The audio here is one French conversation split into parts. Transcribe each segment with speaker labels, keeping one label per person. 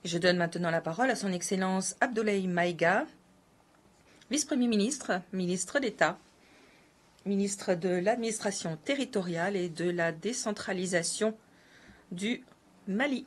Speaker 1: Je donne maintenant la parole à son Excellence Abdoulaye Maïga, vice-premier ministre, ministre d'État, ministre de l'administration territoriale et de la décentralisation du Mali.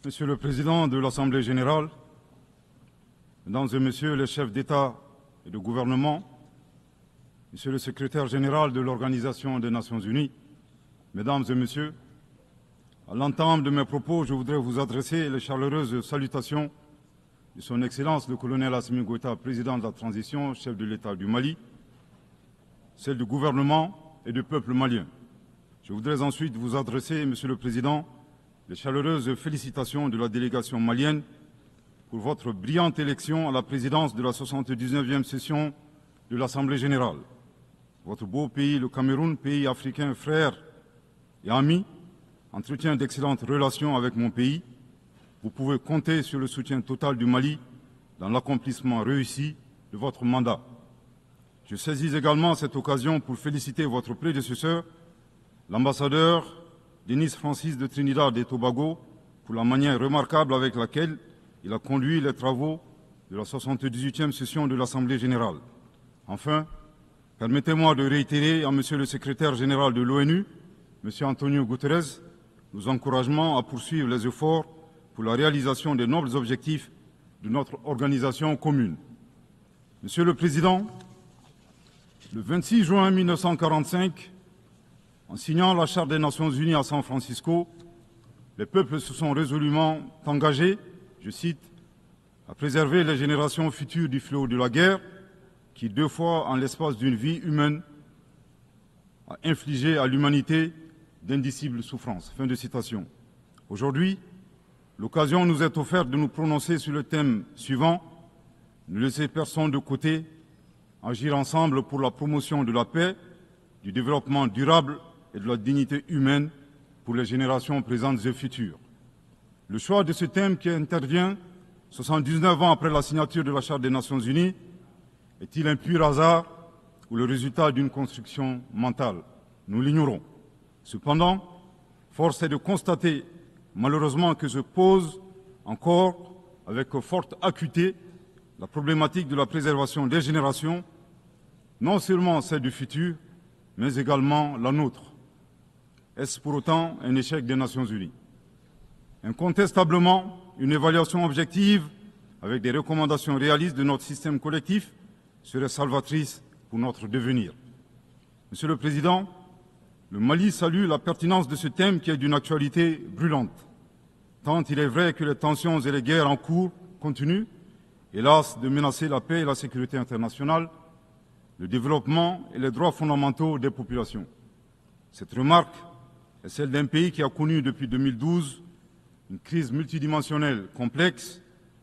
Speaker 2: Monsieur le Président de l'Assemblée générale, Mesdames et Messieurs les chefs d'État et de gouvernement, Monsieur le Secrétaire général de l'Organisation des Nations unies, Mesdames et Messieurs, à l'entame de mes propos, je voudrais vous adresser les chaleureuses salutations de Son Excellence le colonel Assimi Goïta, président de la transition, chef de l'État du Mali, celle du gouvernement et du peuple malien. Je voudrais ensuite vous adresser, Monsieur le Président, les chaleureuses félicitations de la délégation malienne pour votre brillante élection à la présidence de la 79e session de l'Assemblée générale. Votre beau pays, le Cameroun, pays africain frère et ami, entretient d'excellentes relations avec mon pays. Vous pouvez compter sur le soutien total du Mali dans l'accomplissement réussi de votre mandat. Je saisis également cette occasion pour féliciter votre prédécesseur, l'ambassadeur Denis Francis de Trinidad et Tobago, pour la manière remarquable avec laquelle il a conduit les travaux de la 78e session de l'Assemblée générale. Enfin, permettez-moi de réitérer à Monsieur le secrétaire général de l'ONU, Monsieur Antonio Guterres, nos encouragements à poursuivre les efforts pour la réalisation des nobles objectifs de notre organisation commune. Monsieur le Président, le 26 juin 1945, en signant la Charte des Nations unies à San Francisco, les peuples se sont résolument engagés, je cite, à préserver les générations futures du fléau de la guerre qui, 2 fois en l'espace d'une vie humaine, a infligé à l'humanité d'indicibles souffrances. Fin de citation. Aujourd'hui, l'occasion nous est offerte de nous prononcer sur le thème suivant, ne laisser personne de côté, agir ensemble pour la promotion de la paix, du développement durable et de la dignité humaine pour les générations présentes et futures. Le choix de ce thème qui intervient 79 ans après la signature de la Charte des Nations unies est-il un pur hasard ou le résultat d'une construction mentale? Nous l'ignorons. Cependant, force est de constater malheureusement que se pose encore avec forte acuité la problématique de la préservation des générations, non seulement celle du futur, mais également la nôtre. Est-ce pour autant un échec des Nations unies? Incontestablement, une évaluation objective avec des recommandations réalistes de notre système collectif serait salvatrice pour notre devenir. Monsieur le Président, le Mali salue la pertinence de ce thème qui est d'une actualité brûlante, tant il est vrai que les tensions et les guerres en cours continuent, hélas, de menacer la paix et la sécurité internationale, le développement et les droits fondamentaux des populations. Cette remarque est celle d'un pays qui a connu depuis 2012 une crise multidimensionnelle complexe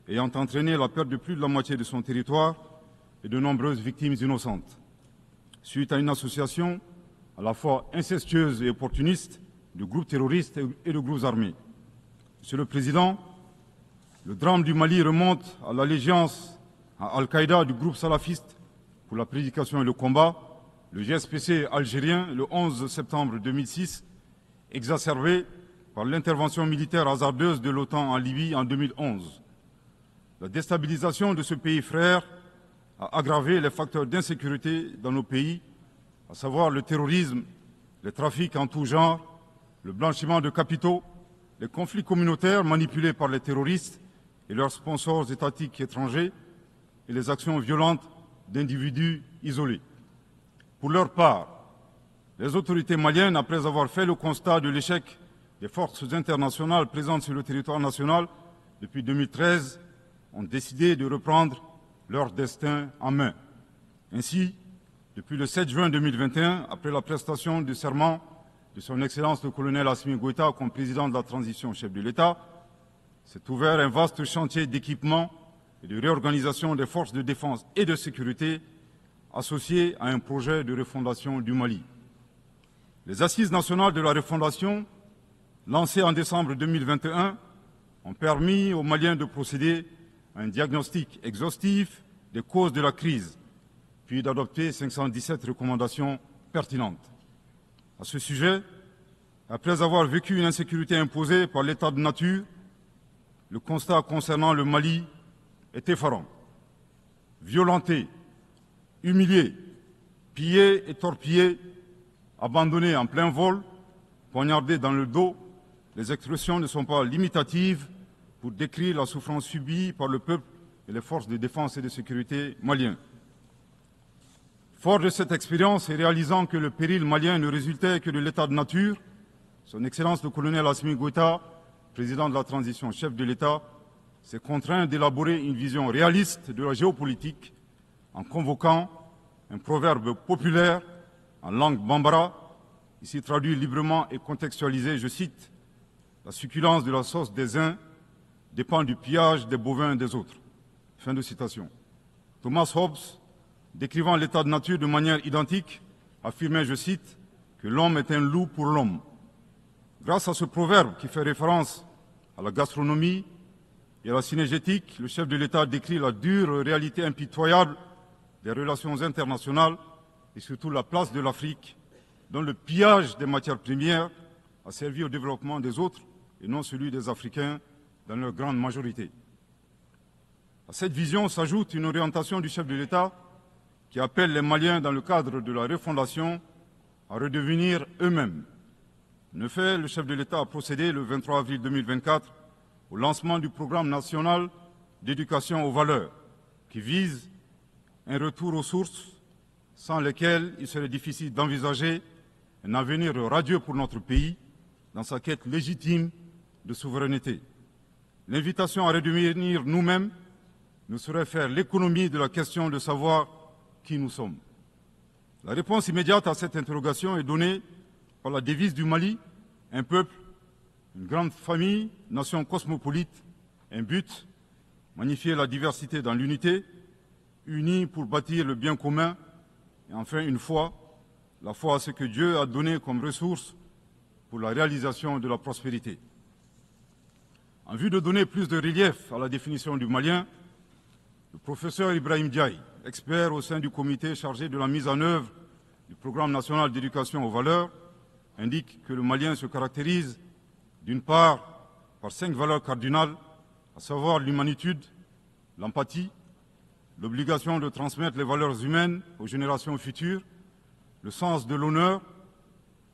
Speaker 2: ayant entraîné la perte de plus de la moitié de son territoire et de nombreuses victimes innocentes, suite à une association à la fois incestueuse et opportuniste de groupes terroristes et de groupes armés. Monsieur le Président, le drame du Mali remonte à l'allégeance à Al-Qaïda du groupe salafiste pour la prédication et le combat, le GSPC algérien, le 11 septembre 2006, exacerbé par l'intervention militaire hasardeuse de l'OTAN en Libye en 2011. La déstabilisation de ce pays frère a aggravé les facteurs d'insécurité dans nos pays, à savoir le terrorisme, les trafics en tout genre, le blanchiment de capitaux, les conflits communautaires manipulés par les terroristes et leurs sponsors étatiques étrangers et les actions violentes d'individus isolés. Pour leur part, les autorités maliennes, après avoir fait le constat de l'échec des forces internationales présentes sur le territoire national depuis 2013, ont décidé de reprendre leur destin en main. Ainsi, depuis le 7 juin 2021, après la prestation du serment de son Excellence le colonel Assimi Goïta comme président de la transition chef de l'État, s'est ouvert un vaste chantier d'équipement et de réorganisation des forces de défense et de sécurité associé à un projet de refondation du Mali. Les Assises nationales de la refondation, lancées en décembre 2021, ont permis aux Maliens de procéder à un diagnostic exhaustif des causes de la crise, puis d'adopter 517 recommandations pertinentes. À ce sujet, après avoir vécu une insécurité imposée par l'état de nature, le constat concernant le Mali est effarant. Violenté, humilié, pillé et torpillé, abandonné en plein vol, poignardé dans le dos, les expressions ne sont pas limitatives pour décrire la souffrance subie par le peuple et les forces de défense et de sécurité maliens. Fort de cette expérience et réalisant que le péril malien ne résultait que de l'état de nature, son Excellence le colonel Assimi Goïta, président de la transition chef de l'État, s'est contraint d'élaborer une vision réaliste de la géopolitique en convoquant un proverbe populaire en langue bambara, ici traduit librement et contextualisé, je cite, « La succulence de la sauce des uns dépend du pillage des bovins des autres ». Fin de citation. Thomas Hobbes, décrivant l'état de nature de manière identique, affirmait, je cite, que l'homme est un loup pour l'homme. Grâce à ce proverbe qui fait référence à la gastronomie et à la cinégétique, le chef de l'État décrit la dure réalité impitoyable des relations internationales et surtout la place de l'Afrique, dont le pillage des matières premières a servi au développement des autres et non celui des Africains dans leur grande majorité. À cette vision s'ajoute une orientation du chef de l'État qui appelle les Maliens, dans le cadre de la refondation, à redevenir eux-mêmes. En effet, le chef de l'État a procédé le 23 avril 2024 au lancement du programme national d'éducation aux valeurs, qui vise un retour aux sources sans lesquelles il serait difficile d'envisager un avenir radieux pour notre pays dans sa quête légitime de souveraineté. L'invitation à redevenir nous-mêmes ne saurait faire l'économie de la question de savoir qui nous sommes. La réponse immédiate à cette interrogation est donnée par la devise du Mali, un peuple, une grande famille, nation cosmopolite, un but, magnifier la diversité dans l'unité, unis pour bâtir le bien commun, et enfin une foi, la foi à ce que Dieu a donné comme ressource pour la réalisation de la prospérité. En vue de donner plus de relief à la définition du Malien, le professeur Ibrahim Diaye, expert au sein du comité chargé de la mise en œuvre du programme national d'éducation aux valeurs, indique que le Malien se caractérise d'une part par 5 valeurs cardinales, à savoir l'humanitude, l'empathie, l'obligation de transmettre les valeurs humaines aux générations futures, le sens de l'honneur,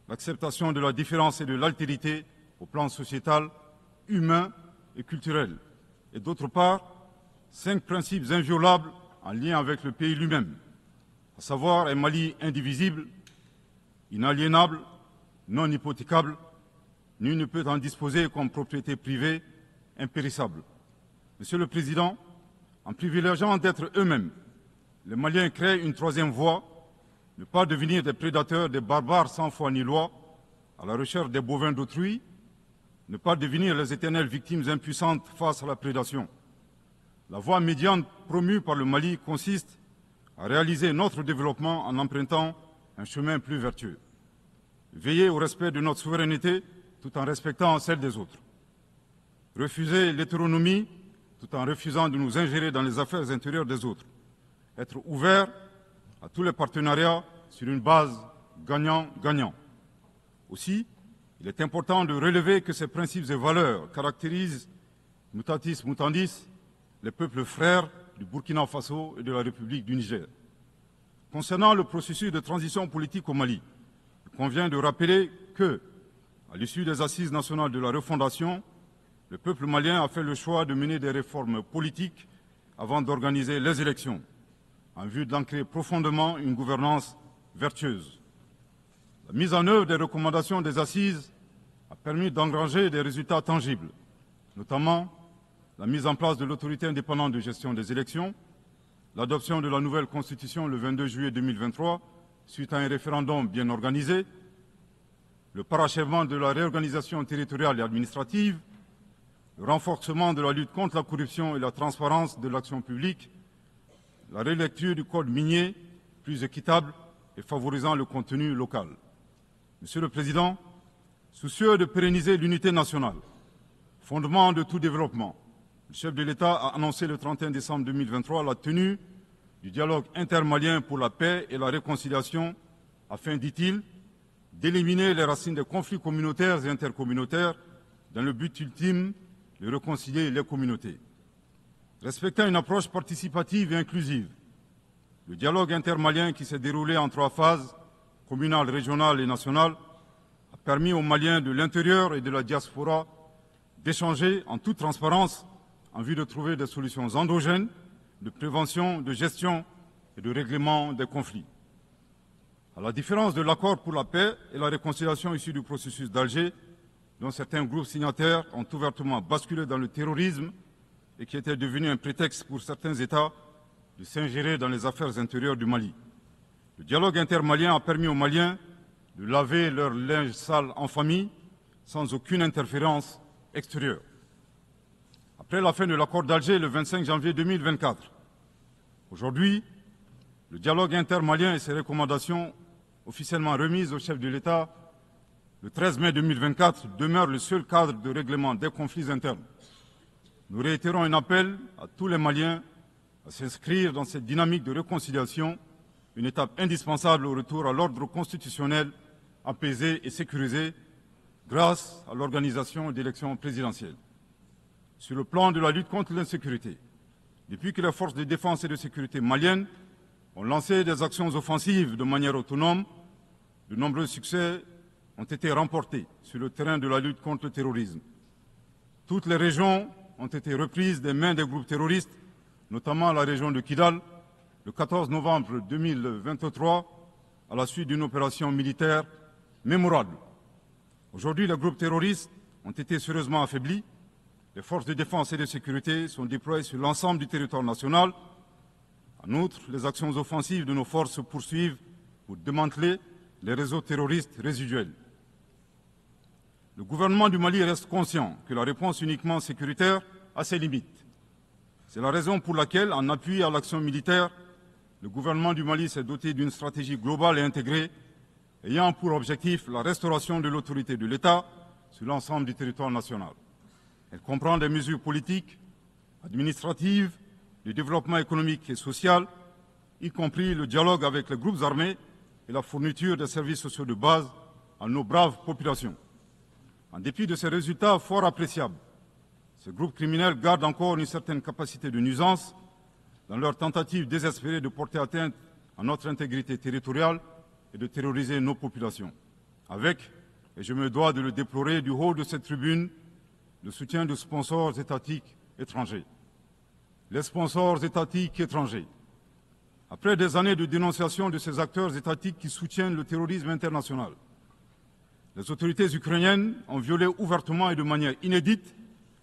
Speaker 2: l'acceptation de la différence et de l'altérité au plan sociétal, humain et culturel, et d'autre part, 5 principes inviolables en lien avec le pays lui-même, à savoir un Mali indivisible, inaliénable, non hypothécable, nul ne peut en disposer comme propriété privée, impérissable. Monsieur le Président, en privilégiant d'être eux-mêmes, les Maliens créent une troisième voie, ne pas devenir des prédateurs, des barbares sans foi ni loi, à la recherche des bovins d'autrui, ne pas devenir les éternelles victimes impuissantes face à la prédation. La voie médiane promue par le Mali consiste à réaliser notre développement en empruntant un chemin plus vertueux. Veiller au respect de notre souveraineté tout en respectant celle des autres. Refuser l'hétéronomie tout en refusant de nous ingérer dans les affaires intérieures des autres. Être ouvert à tous les partenariats sur une base gagnant-gagnant. Aussi, il est important de relever que ces principes et valeurs caractérisent, mutatis mutandis, les peuples frères du Burkina Faso et de la République du Niger. Concernant le processus de transition politique au Mali, il convient de rappeler que, à l'issue des assises nationales de la refondation, le peuple malien a fait le choix de mener des réformes politiques avant d'organiser les élections, en vue d'ancrer profondément une gouvernance vertueuse. La mise en œuvre des recommandations des assises a permis d'engranger des résultats tangibles, notamment la mise en place de l'autorité indépendante de gestion des élections, l'adoption de la nouvelle constitution le 22 juillet 2023, suite à un référendum bien organisé, le parachèvement de la réorganisation territoriale et administrative, le renforcement de la lutte contre la corruption et la transparence de l'action publique, la relecture du code minier plus équitable et favorisant le contenu local. Monsieur le Président, soucieux de pérenniser l'unité nationale, fondement de tout développement, le chef de l'État a annoncé le 31 décembre 2023 la tenue du dialogue intermalien pour la paix et la réconciliation afin, dit-il, d'éliminer les racines des conflits communautaires et intercommunautaires dans le but ultime de réconcilier les communautés. Respectant une approche participative et inclusive, le dialogue intermalien qui s'est déroulé en 3 phases, communale, régionale et nationale, a permis aux Maliens de l'intérieur et de la diaspora d'échanger en toute transparence en vue de trouver des solutions endogènes de prévention, de gestion et de règlement des conflits. À la différence de l'accord pour la paix et la réconciliation issu du processus d'Alger, dont certains groupes signataires ont ouvertement basculé dans le terrorisme et qui était devenu un prétexte pour certains États de s'ingérer dans les affaires intérieures du Mali. Le dialogue intermalien a permis aux Maliens de laver leur linge sale en famille sans aucune interférence extérieure. Après la fin de l'accord d'Alger le 25 janvier 2024, aujourd'hui, le dialogue intermalien et ses recommandations officiellement remises au chef de l'État le 13 mai 2024 demeurent le seul cadre de règlement des conflits internes. Nous réitérons un appel à tous les Maliens à s'inscrire dans cette dynamique de réconciliation, une étape indispensable au retour à l'ordre constitutionnel apaisé et sécurisé grâce à l'organisation d'élections présidentielles. Sur le plan de la lutte contre l'insécurité, depuis que les forces de défense et de sécurité maliennes ont lancé des actions offensives de manière autonome, de nombreux succès ont été remportés sur le terrain de la lutte contre le terrorisme. Toutes les régions ont été reprises des mains des groupes terroristes, notamment la région de Kidal, le 14 novembre 2023, à la suite d'une opération militaire mémorable. Aujourd'hui, les groupes terroristes ont été sérieusement affaiblis. Les forces de défense et de sécurité sont déployées sur l'ensemble du territoire national. En outre, les actions offensives de nos forces se poursuivent pour démanteler les réseaux terroristes résiduels. Le gouvernement du Mali reste conscient que la réponse uniquement sécuritaire a ses limites. C'est la raison pour laquelle, en appui à l'action militaire, le gouvernement du Mali s'est doté d'une stratégie globale et intégrée ayant pour objectif la restauration de l'autorité de l'État sur l'ensemble du territoire national. Elle comprend des mesures politiques, administratives, de développement économique et social, y compris le dialogue avec les groupes armés et la fourniture des services sociaux de base à nos braves populations. En dépit de ces résultats fort appréciables, ces groupes criminels gardent encore une certaine capacité de nuisance dans leur tentative désespérée de porter atteinte à notre intégrité territoriale et de terroriser nos populations. Avec, et je me dois de le déplorer du haut de cette tribune, le soutien de sponsors étatiques étrangers. Les sponsors étatiques étrangers. Après des années de dénonciation de ces acteurs étatiques qui soutiennent le terrorisme international, les autorités ukrainiennes ont violé ouvertement et de manière inédite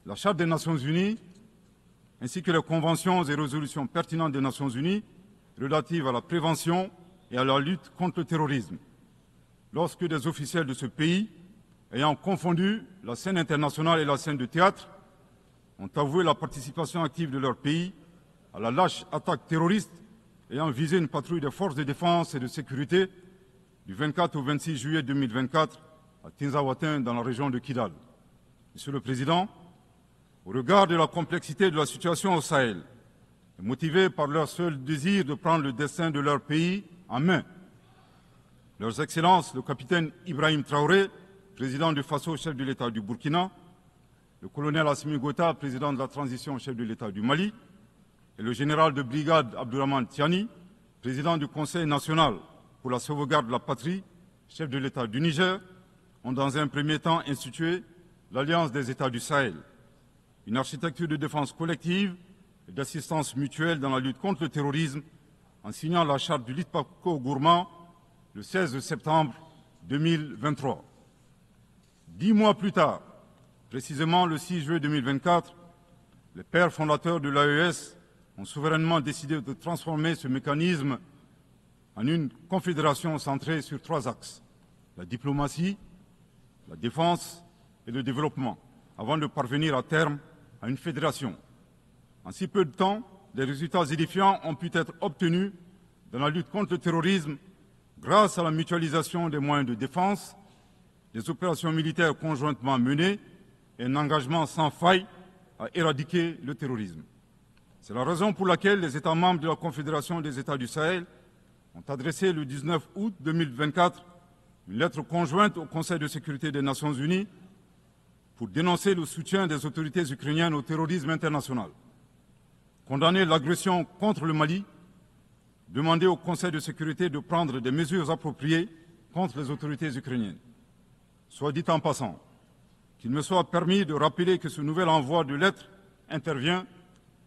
Speaker 2: la Charte des Nations Unies ainsi que les conventions et résolutions pertinentes des Nations Unies relatives à la prévention et à la lutte contre le terrorisme. Lorsque des officiels de ce pays, ayant confondu la scène internationale et la scène de théâtre, ont avoué la participation active de leur pays à la lâche attaque terroriste ayant visé une patrouille des forces de défense et de sécurité du 24 au 26 juillet 2024 à Tinzaouatin dans la région de Kidal. Monsieur le Président, au regard de la complexité de la situation au Sahel, et motivés par leur seul désir de prendre le destin de leur pays en main, Leurs Excellences, le capitaine Ibrahim Traoré, président du Faso, chef de l'État du Burkina, le colonel Assimi Goïta, président de la transition, chef de l'État du Mali, et le général de brigade Abdourahmane Tiani, président du Conseil national pour la sauvegarde de la patrie, chef de l'État du Niger, ont dans un premier temps institué l'Alliance des États du Sahel, une architecture de défense collective et d'assistance mutuelle dans la lutte contre le terrorisme, en signant la charte du Litpako-Gourmand le 16 septembre 2023. 10 mois plus tard, précisément le 6 juillet 2024, les pères fondateurs de l'AES ont souverainement décidé de transformer ce mécanisme en une confédération centrée sur 3 axes: la diplomatie, la défense et le développement, avant de parvenir à terme à une fédération. En si peu de temps, des résultats édifiants ont pu être obtenus dans la lutte contre le terrorisme grâce à la mutualisation des moyens de défense, des opérations militaires conjointement menées et un engagement sans faille à éradiquer le terrorisme. C'est la raison pour laquelle les États membres de la Confédération des États du Sahel ont adressé le 19 août 2024 une lettre conjointe au Conseil de sécurité des Nations Unies pour dénoncer le soutien des autorités ukrainiennes au terrorisme international, condamner l'agression contre le Mali, demander au Conseil de sécurité de prendre des mesures appropriées contre les autorités ukrainiennes. Soit dit en passant, qu'il me soit permis de rappeler que ce nouvel envoi de lettres intervient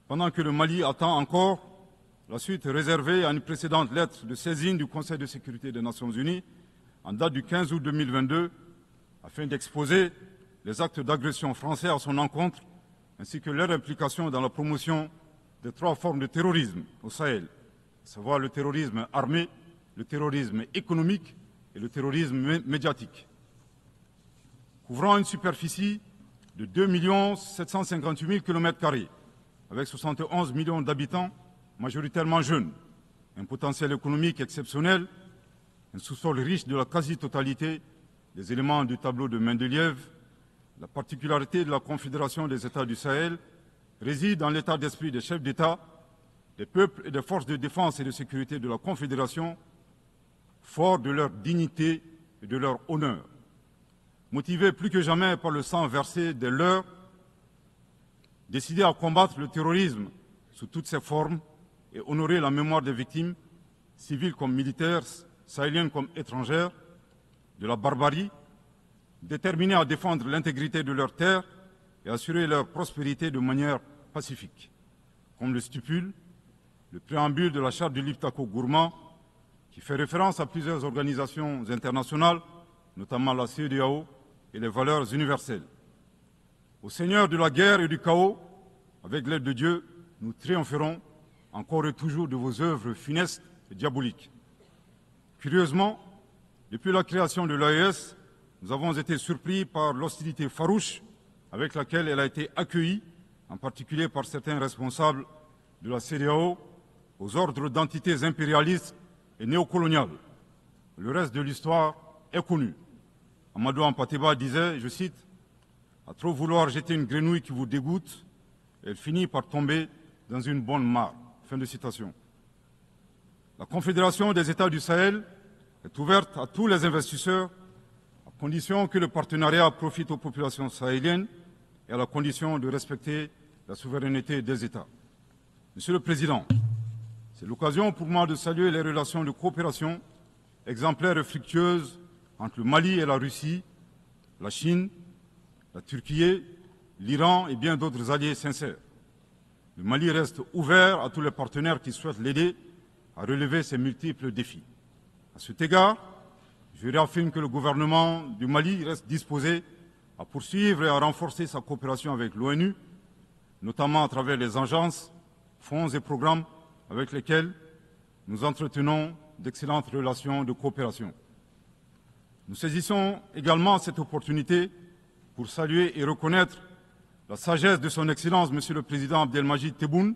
Speaker 2: pendant que le Mali attend encore la suite réservée à une précédente lettre de saisine du Conseil de sécurité des Nations Unies en date du 15 août 2022, afin d'exposer les actes d'agression français à son encontre, ainsi que leur implication dans la promotion des 3 formes de terrorisme au Sahel, à savoir le terrorisme armé, le terrorisme économique et le terrorisme médiatique. Couvrant une superficie de 2 758 000 km², avec 71 millions d'habitants, majoritairement jeunes, un potentiel économique exceptionnel, un sous-sol riche de la quasi-totalité des éléments du tableau de Mendeleïev, la particularité de la Confédération des États du Sahel réside dans l'état d'esprit des chefs d'État, des peuples et des forces de défense et de sécurité de la Confédération, forts de leur dignité et de leur honneur. Motivés plus que jamais par le sang versé des leurs, décidés à combattre le terrorisme sous toutes ses formes et honorer la mémoire des victimes, civiles comme militaires, sahéliennes comme étrangères, de la barbarie, déterminés à défendre l'intégrité de leurs terres et assurer leur prospérité de manière pacifique. Comme le stipule le préambule de la charte du Liptako-Gourmand, qui fait référence à plusieurs organisations internationales, notamment la CEDEAO et les valeurs universelles. Au Seigneur de la guerre et du chaos, avec l'aide de Dieu, nous triompherons encore et toujours de vos œuvres funestes et diaboliques. Curieusement, depuis la création de l'AES, nous avons été surpris par l'hostilité farouche avec laquelle elle a été accueillie, en particulier par certains responsables de la CEDEAO, aux ordres d'entités impérialistes et néocoloniales. Le reste de l'histoire est connu. Amadou Hampâté-Bâ disait, je cite, « À trop vouloir jeter une grenouille qui vous dégoûte, elle finit par tomber dans une bonne mare. » Fin de citation. La Confédération des États du Sahel est ouverte à tous les investisseurs, à condition que le partenariat profite aux populations sahéliennes et à la condition de respecter la souveraineté des États. Monsieur le Président, c'est l'occasion pour moi de saluer les relations de coopération exemplaires et fructueuses entre le Mali et la Russie, la Chine, la Turquie, l'Iran et bien d'autres alliés sincères. Le Mali reste ouvert à tous les partenaires qui souhaitent l'aider à relever ces multiples défis. À cet égard, je réaffirme que le gouvernement du Mali reste disposé à poursuivre et à renforcer sa coopération avec l'ONU, notamment à travers les agences, fonds et programmes avec lesquels nous entretenons d'excellentes relations de coopération. Nous saisissons également cette opportunité pour saluer et reconnaître la sagesse de son Excellence, Monsieur le Président Abdelmajid Tebboune,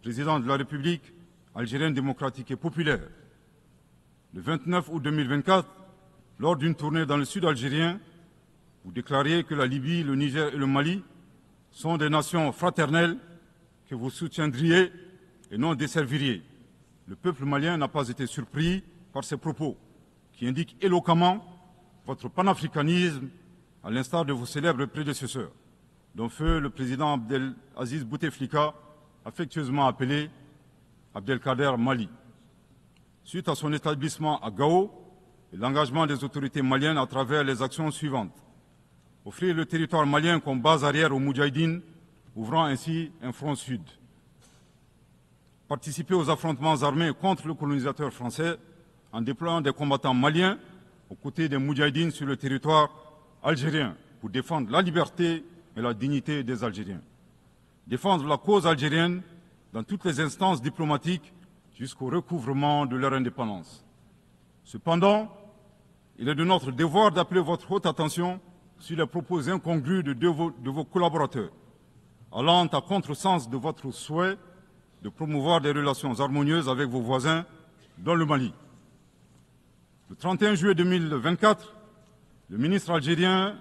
Speaker 2: Président de la République algérienne démocratique et populaire. Le 29 août 2024, lors d'une tournée dans le sud algérien, vous déclariez que la Libye, le Niger et le Mali sont des nations fraternelles que vous soutiendriez et non desserviriez. Le peuple malien n'a pas été surpris par ces propos, qui indiquent éloquemment votre panafricanisme, à l'instar de vos célèbres prédécesseurs, dont feu le président Abdelaziz Bouteflika, affectueusement appelé Abdelkader Mali. Suite à son établissement à Gao et l'engagement des autorités maliennes à travers les actions suivantes. Offrir le territoire malien comme base arrière aux Moudjahidines, ouvrant ainsi un front sud. Participer aux affrontements armés contre le colonisateur français en déployant des combattants maliens aux côtés des Moudjahidines sur le territoire algérien pour défendre la liberté et la dignité des Algériens. Défendre la cause algérienne dans toutes les instances diplomatiques jusqu'au recouvrement de leur indépendance. Cependant, il est de notre devoir d'appeler votre haute attention sur les propos incongrus de vos collaborateurs, allant à contresens de votre souhait de promouvoir des relations harmonieuses avec vos voisins dans le Mali. Le 31 juillet 2024, le ministre algérien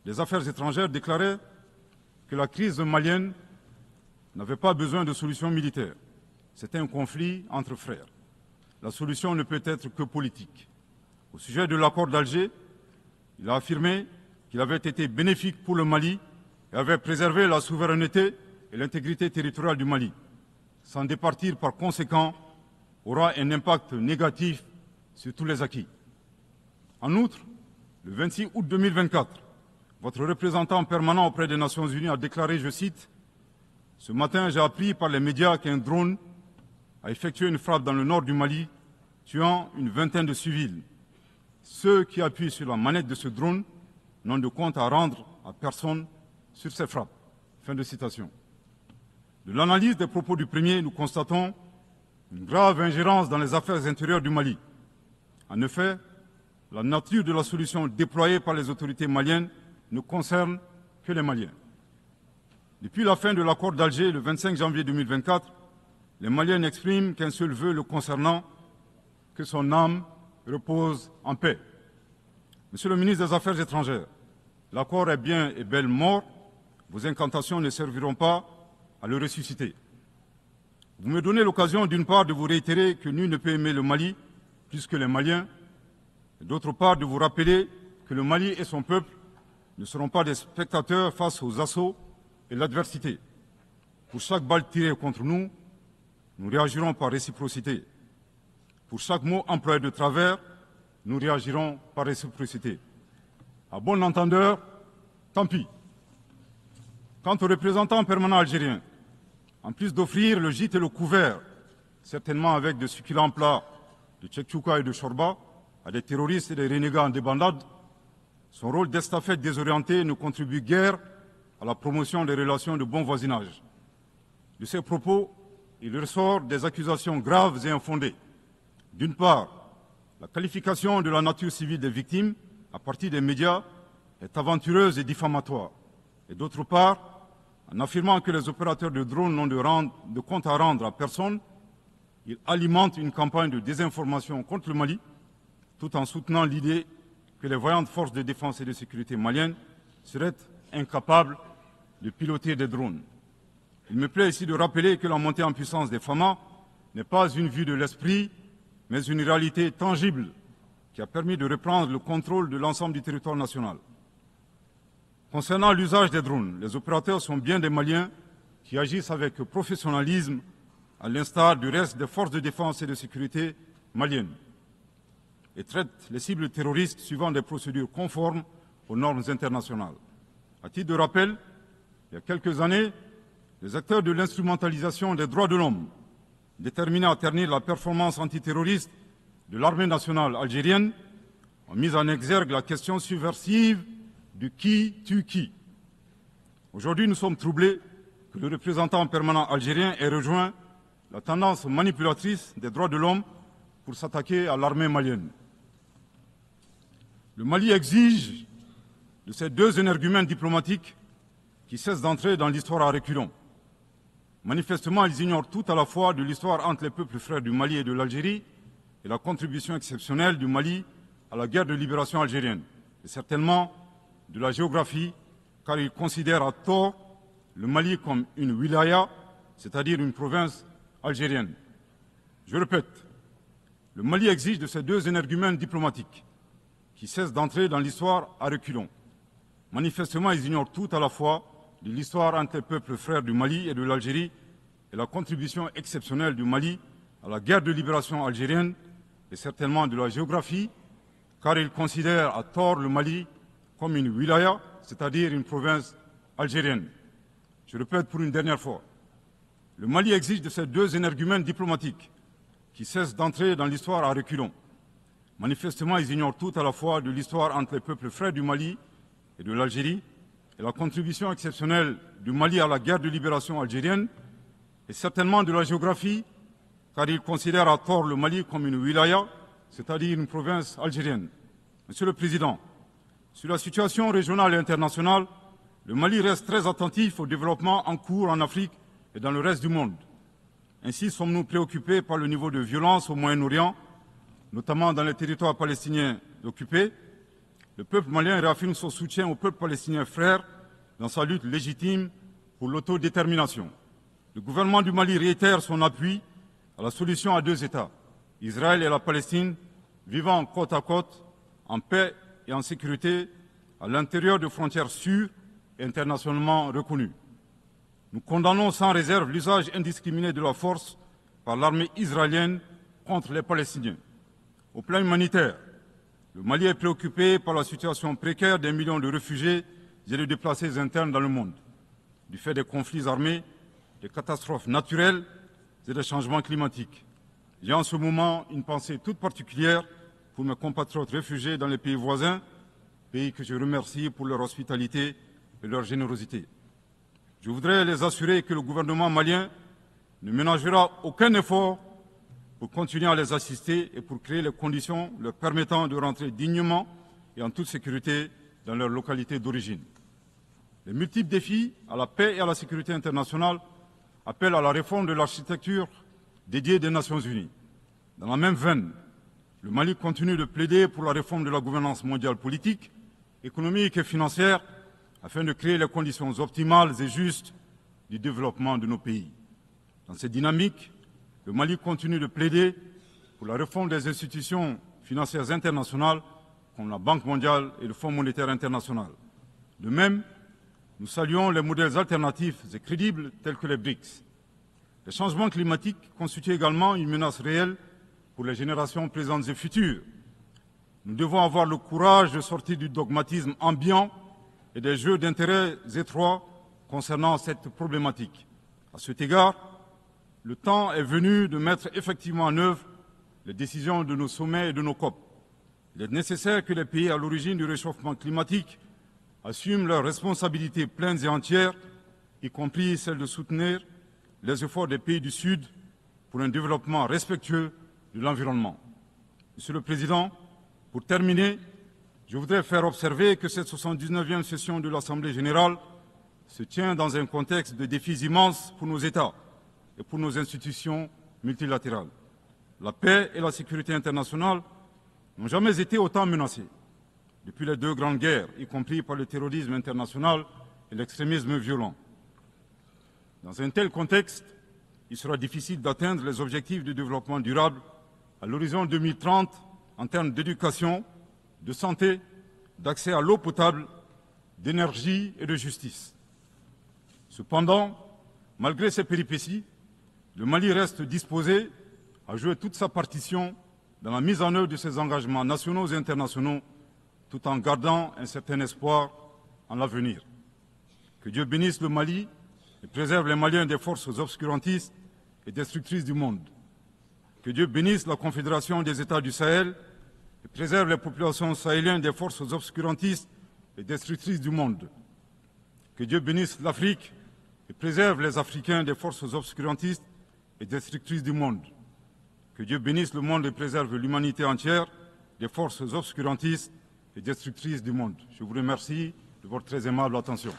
Speaker 2: des Affaires étrangères déclarait que la crise malienne n'avait pas besoin de solution militaire. C'était un conflit entre frères. La solution ne peut être que politique. Au sujet de l'accord d'Alger, il a affirmé qu'il avait été bénéfique pour le Mali et avait préservé la souveraineté et l'intégrité territoriale du Mali. S'en départir par conséquent aura un impact négatif sur tous les acquis. En outre, le 26 août 2024, votre représentant permanent auprès des Nations Unies a déclaré, je cite, « Ce matin, j'ai appris par les médias qu'un drone a effectué une frappe dans le nord du Mali, tuant une vingtaine de civils. Ceux qui appuient sur la manette de ce drone n'ont de compte à rendre à personne sur ces frappes. » Fin de citation. De l'analyse des propos du premier, nous constatons une grave ingérence dans les affaires intérieures du Mali. En effet, la nature de la solution déployée par les autorités maliennes ne concerne que les Maliens. Depuis la fin de l'accord d'Alger, le 25 janvier 2024, les Maliens n'expriment qu'un seul vœu le concernant, que son âme repose en paix. Monsieur le ministre des Affaires étrangères, l'accord est bien et bel mort, vos incantations ne serviront pas à le ressusciter. Vous me donnez l'occasion d'une part de vous réitérer que nul ne peut aimer le Mali plus que les Maliens, et d'autre part de vous rappeler que le Mali et son peuple ne seront pas des spectateurs face aux assauts et l'adversité. Pour chaque balle tirée contre nous, nous réagirons par réciprocité. Pour chaque mot employé de travers, nous réagirons par réciprocité. À bon entendeur, tant pis. Quant aux représentants permanents algériens, en plus d'offrir le gîte et le couvert, certainement avec de succulents plats de tchèque-tchouka et de chorba, à des terroristes et des renégats en débandade, son rôle d'estafette désorienté ne contribue guère à la promotion des relations de bon voisinage. De ces propos, il ressort des accusations graves et infondées. D'une part, la qualification de la nature civile des victimes à partir des médias est aventureuse et diffamatoire. Et d'autre part, en affirmant que les opérateurs de drones n'ont de compte à rendre à personne, il alimente une campagne de désinformation contre le Mali, tout en soutenant l'idée que les voyantes forces de défense et de sécurité maliennes seraient incapables de piloter des drones. Il me plaît ici de rappeler que la montée en puissance des FAMA n'est pas une vue de l'esprit, mais une réalité tangible qui a permis de reprendre le contrôle de l'ensemble du territoire national. Concernant l'usage des drones, les opérateurs sont bien des Maliens qui agissent avec professionnalisme, à l'instar du reste des forces de défense et de sécurité maliennes, et traitent les cibles terroristes suivant des procédures conformes aux normes internationales. À titre de rappel, il y a quelques années, les acteurs de l'instrumentalisation des droits de l'homme, déterminés à ternir la performance antiterroriste de l'armée nationale algérienne, ont mis en exergue la question subversive du qui tue qui. Aujourd'hui, nous sommes troublés que le représentant permanent algérien ait rejoint la tendance manipulatrice des droits de l'homme pour s'attaquer à l'armée malienne. Le Mali exige de ces deux énergumènes diplomatiques qui cessent d'entrer dans l'histoire à reculons. Manifestement, ils ignorent tout à la fois de l'histoire entre les peuples frères du Mali et de l'Algérie et la contribution exceptionnelle du Mali à la guerre de libération algérienne, et certainement de la géographie, car ils considèrent à tort le Mali comme une wilaya, c'est-à-dire une province algérienne. Je répète, le Mali exige de ces deux énergumènes diplomatiques qui cessent d'entrer dans l'histoire à reculons. Manifestement, ils ignorent tout à la fois de l'histoire entre les peuples frères du Mali et de l'Algérie et la contribution exceptionnelle du Mali à la guerre de libération algérienne et certainement de la géographie, car ils considèrent à tort le Mali comme une wilaya, c'est-à-dire une province algérienne. Je répète pour une dernière fois, le Mali exige de ces deux énergumènes diplomatiques qui cessent d'entrer dans l'histoire à reculons. Manifestement, ils ignorent tout à la fois de l'histoire entre les peuples frères du Mali et de l'Algérie et la contribution exceptionnelle du Mali à la guerre de libération algérienne et certainement de la géographie, car ils considèrent à tort le Mali comme une wilaya, c'est-à-dire une province algérienne. Monsieur le Président, Sur la situation régionale et internationale, le Mali reste très attentif au développement en cours en Afrique et dans le reste du monde. Ainsi sommes-nous préoccupés par le niveau de violence au Moyen-Orient, notamment dans les territoires palestiniens occupés. Le peuple malien réaffirme son soutien au peuple palestinien frère dans sa lutte légitime pour l'autodétermination. Le gouvernement du Mali réitère son appui à la solution à deux États, Israël et la Palestine, vivant côte à côte, en paix et en sécurité, à l'intérieur de frontières sûres et internationalement reconnues. Nous condamnons sans réserve l'usage indiscriminé de la force par l'armée israélienne contre les Palestiniens. Au plan humanitaire, le Mali est préoccupé par la situation précaire des millions de réfugiés et de déplacés internes dans le monde, du fait des conflits armés, des catastrophes naturelles et des changements climatiques. J'ai en ce moment une pensée toute particulière pour mes compatriotes réfugiés dans les pays voisins, pays que je remercie pour leur hospitalité et leur générosité. Je voudrais les assurer que le gouvernement malien ne ménagera aucun effort pour continuer à les assister et pour créer les conditions leur permettant de rentrer dignement et en toute sécurité dans leur localité d'origine. Les multiples défis à la paix et à la sécurité internationale appellent à la réforme de l'architecture dédiée des Nations Unies. Dans la même veine, le Mali continue de plaider pour la réforme de la gouvernance mondiale politique, économique et financière afin de créer les conditions optimales et justes du développement de nos pays. Dans cette dynamique, le Mali continue de plaider pour la réforme des institutions financières internationales comme la Banque mondiale et le Fonds monétaire international. De même, nous saluons les modèles alternatifs et crédibles tels que les BRICS. Les changements climatiques constituent également une menace réelle pour les générations présentes et futures. Nous devons avoir le courage de sortir du dogmatisme ambiant et des jeux d'intérêts étroits concernant cette problématique. À cet égard, le temps est venu de mettre effectivement en œuvre les décisions de nos sommets et de nos COP. Il est nécessaire que les pays à l'origine du réchauffement climatique assument leurs responsabilités pleines et entières, y compris celle de soutenir les efforts des pays du Sud pour un développement respectueux de l'environnement. Monsieur le Président, pour terminer, je voudrais faire observer que cette 79e session de l'Assemblée générale se tient dans un contexte de défis immenses pour nos États et pour nos institutions multilatérales. La paix et la sécurité internationale n'ont jamais été autant menacées depuis les deux grandes guerres, y compris par le terrorisme international et l'extrémisme violent. Dans un tel contexte, il sera difficile d'atteindre les objectifs de développement durable à l'horizon 2030 en termes d'éducation, de santé, d'accès à l'eau potable, d'énergie et de justice. Cependant, malgré ces péripéties, le Mali reste disposé à jouer toute sa partition dans la mise en œuvre de ses engagements nationaux et internationaux, tout en gardant un certain espoir en l'avenir. Que Dieu bénisse le Mali et préserve les Maliens des forces obscurantistes et destructrices du monde. Que Dieu bénisse la Confédération des États du Sahel et préserve les populations sahéliennes des forces obscurantistes et destructrices du monde. Que Dieu bénisse l'Afrique et préserve les Africains des forces obscurantistes et destructrices du monde. Que Dieu bénisse le monde et préserve l'humanité entière des forces obscurantistes et destructrices du monde. Je vous remercie de votre très aimable attention.